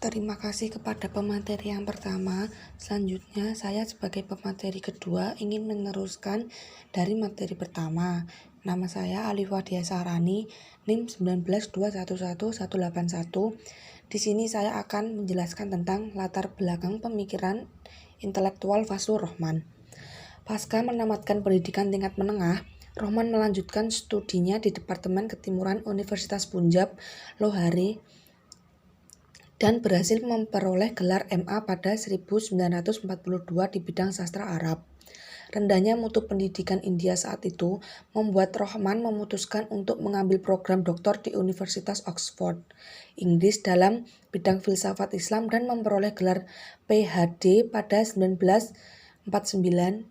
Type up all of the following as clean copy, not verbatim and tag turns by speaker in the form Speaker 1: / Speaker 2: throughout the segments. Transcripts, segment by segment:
Speaker 1: Terima kasih kepada pemateri yang pertama. Selanjutnya, saya sebagai pemateri kedua ingin meneruskan dari materi pertama. Nama saya Alif Wadia Sahrani, NIM 192111181. Di sini saya akan menjelaskan tentang latar belakang pemikiran intelektual Fazlur Rahman. Pasca menamatkan pendidikan tingkat menengah, Rahman melanjutkan studinya di Departemen Ketimuran Universitas Punjab, Lohare, dan berhasil memperoleh gelar MA pada 1942 di bidang sastra Arab. Rendahnya mutu pendidikan India saat itu membuat Rahman memutuskan untuk mengambil program doktor di Universitas Oxford, Inggris dalam bidang filsafat Islam dan memperoleh gelar PhD pada 1949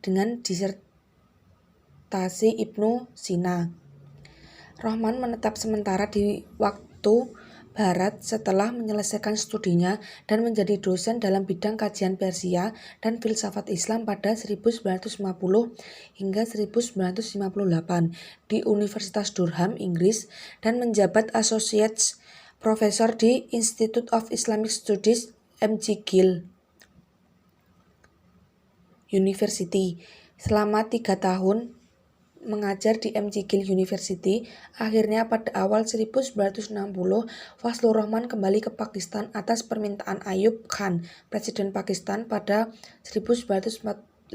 Speaker 1: dengan disertasi Ibnu Sina. Rahman menetap sementara di waktu Barat setelah menyelesaikan studinya dan menjadi dosen dalam bidang kajian Persia dan filsafat Islam pada 1950 hingga 1958 di Universitas Durham, Inggris, dan menjabat Associate Professor di Institute of Islamic Studies McGill University. Selama 3 tahun mengajar di McGill University, akhirnya pada awal 1960 Fazlur Rahman kembali ke Pakistan atas permintaan Ayub Khan, Presiden Pakistan pada 1958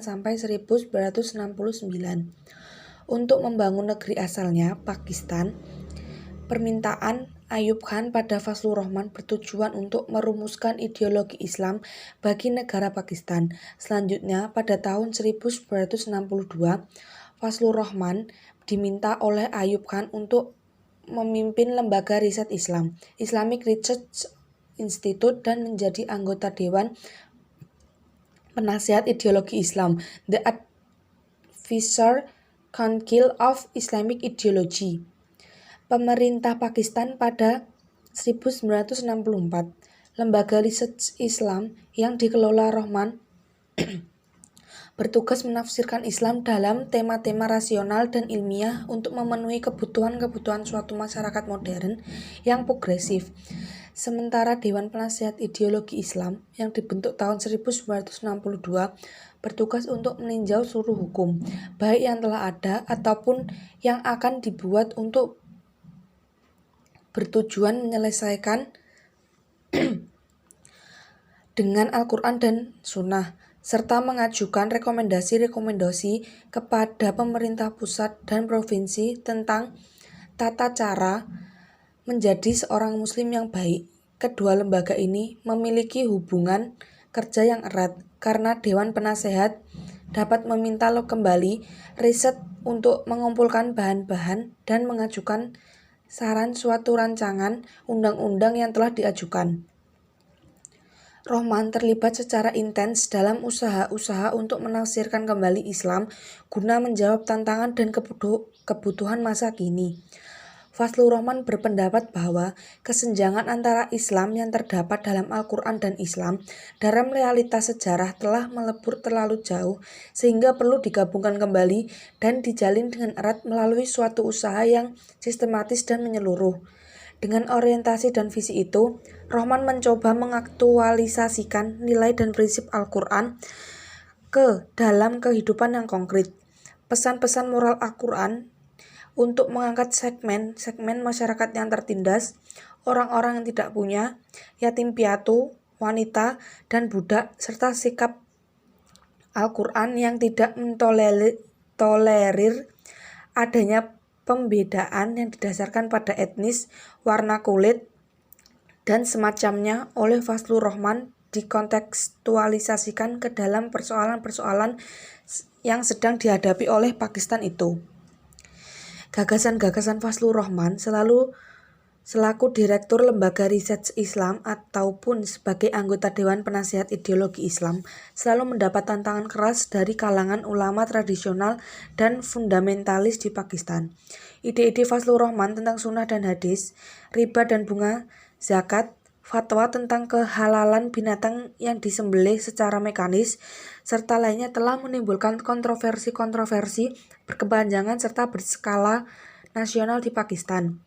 Speaker 1: sampai 1969. Untuk membangun negeri asalnya, Pakistan. Permintaan Ayub Khan pada Fazlur Rahman bertujuan untuk merumuskan ideologi Islam bagi negara Pakistan. Selanjutnya, pada tahun 1962, Fazlur Rahman diminta oleh Ayub Khan untuk memimpin lembaga riset Islam, Islamic Research Institute, dan menjadi anggota Dewan Penasihat Ideologi Islam, The Advisory Council of Islamic Ideology. Pemerintah Pakistan pada 1964, lembaga riset Islam yang dikelola Rahman bertugas menafsirkan Islam dalam tema-tema rasional dan ilmiah untuk memenuhi kebutuhan-kebutuhan suatu masyarakat modern yang progresif. Sementara Dewan Penasihat Ideologi Islam yang dibentuk tahun 1962 bertugas untuk meninjau seluruh hukum, baik yang telah ada ataupun yang akan dibuat untuk bertujuan menyelesaikan dengan Al-Quran dan Sunnah, serta mengajukan rekomendasi-rekomendasi kepada pemerintah pusat dan provinsi tentang tata cara menjadi seorang muslim yang baik. Kedua lembaga ini memiliki hubungan kerja yang erat karena Dewan Penasehat dapat meminta kembali riset untuk mengumpulkan bahan-bahan dan mengajukan saran suatu rancangan undang-undang yang telah diajukan. Rahman terlibat secara intens dalam usaha-usaha untuk menafsirkan kembali Islam guna menjawab tantangan dan kebutuhan masa kini. Fazlur Rahman berpendapat bahwa kesenjangan antara Islam yang terdapat dalam Al-Quran dan Islam dalam realitas sejarah telah melebur terlalu jauh sehingga perlu digabungkan kembali dan dijalin dengan erat melalui suatu usaha yang sistematis dan menyeluruh. Dengan orientasi dan visi itu, Rahman mencoba mengaktualisasikan nilai dan prinsip Al-Quran ke dalam kehidupan yang konkret. Pesan-pesan moral Al-Quran untuk mengangkat segmen masyarakat yang tertindas, orang-orang yang tidak punya, yatim piatu, wanita, dan budak, serta sikap Al-Quran yang tidak mentolerir adanya pembedaan yang didasarkan pada etnis, warna kulit, dan semacamnya oleh Fazlur Rahman dikontekstualisasikan ke dalam persoalan-persoalan yang sedang dihadapi oleh Pakistan itu. Gagasan-gagasan Fazlur Rahman selaku Direktur Lembaga Riset Islam ataupun sebagai anggota Dewan Penasihat Ideologi Islam selalu mendapat tantangan keras dari kalangan ulama tradisional dan fundamentalis di Pakistan. Ide-ide Fazlur Rahman tentang sunnah dan hadis, riba dan bunga, zakat, fatwa tentang kehalalan binatang yang disembelih secara mekanis, serta lainnya telah menimbulkan kontroversi-kontroversi berkepanjangan serta berskala nasional di Pakistan.